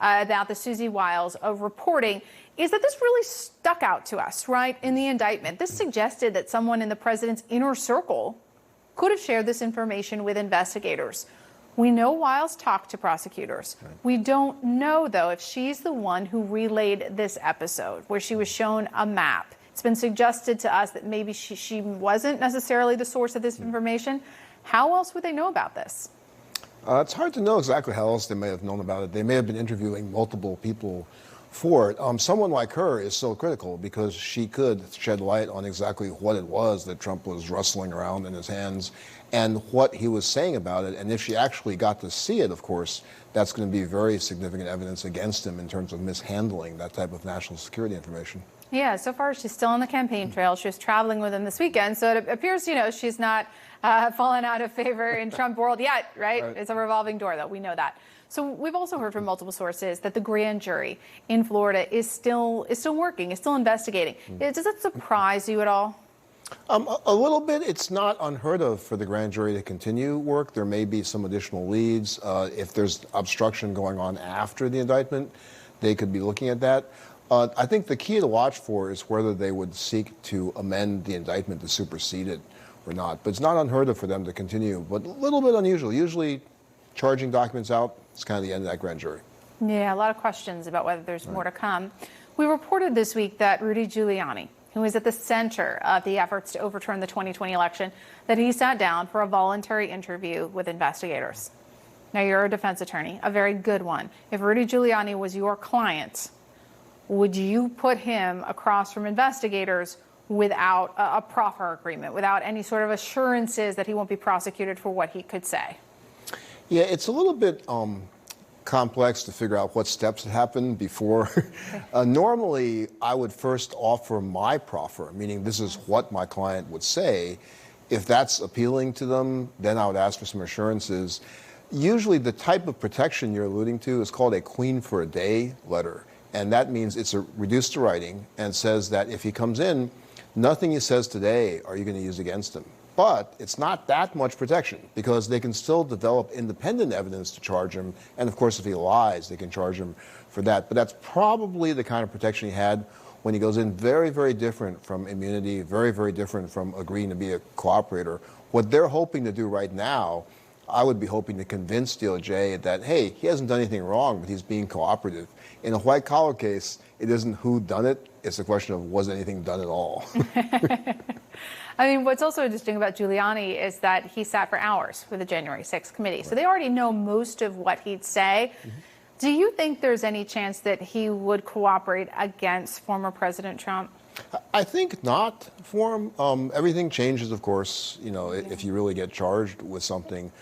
about the Susie Wiles of reporting is that this really stuck out to us, right, in the indictment. This suggested that someone in the president's inner circle could have shared this information with investigators. We know Wiles talked to prosecutors. We don't know, though, if she's the one who relayed this episode where she was shown a map. It's been suggested to us that maybe she wasn't necessarily the source of this information. How else would they know about this? It's hard to know exactly how else they may have known about it. They may have been interviewing multiple people for it. Someone like her is so critical because she could shed light on exactly what it was that Trump was rustling around in his hands and what he was saying about it. And if she actually got to see it, of course, that's going to be very significant evidence against him in terms of mishandling that type of national security information. Yeah, so far she's still on the campaign trail. She was traveling with him this weekend, so it appears, she's not fallen out of favor in Trump world yet, right? It's a revolving door, though. We know that. So we've also heard from multiple sources that the grand jury in Florida is still working, is still investigating. Does that surprise you at all? A little bit. It's not unheard of for the grand jury to continue work. There may be some additional leads. If there's obstruction going on after the indictment, they could be looking at that. I think the key to watch for is whether they would seek to amend the indictment to supersede it or not. But it's not unheard of for them to continue, but a little bit unusual. Usually charging documents out is kind of the end of that grand jury. Yeah, a lot of questions about whether there's more to come. We reported this week that Rudy Giuliani, who is at the center of the efforts to overturn the 2020 election, that he sat down for a voluntary interview with investigators. Now, you're a defense attorney, a very good one. If Rudy Giuliani was your client, would you put him across from investigators without a proffer agreement, without any sort of assurances that he won't be prosecuted for what he could say? Yeah, it's a little bit complex to figure out what steps had happened before. Normally, I would first offer my proffer, meaning this is what my client would say. If that's appealing to them, then I would ask for some assurances. Usually, the type of protection you're alluding to is called a Queen for a Day letter. And that means it's reduced to writing and says that if he comes in, nothing he says today are you going to use against him. But it's not that much protection because they can still develop independent evidence to charge him. And of course, if he lies, they can charge him for that. But that's probably the kind of protection he had when he goes in. Very, very different from immunity, very, very different from agreeing to be a cooperator. What they're hoping to do right now, I would be hoping to convince DOJ that, hey, he hasn't done anything wrong, but he's being cooperative. In a white-collar case, it isn't who done it. It's a question of was anything done at all. I mean, what's also interesting about Giuliani is that he sat for hours with the January 6th committee. So they already know most of what he'd say. Do you think there's any chance that he would cooperate against former President Trump? I think not for him. Everything changes, of course, if you really get charged with something.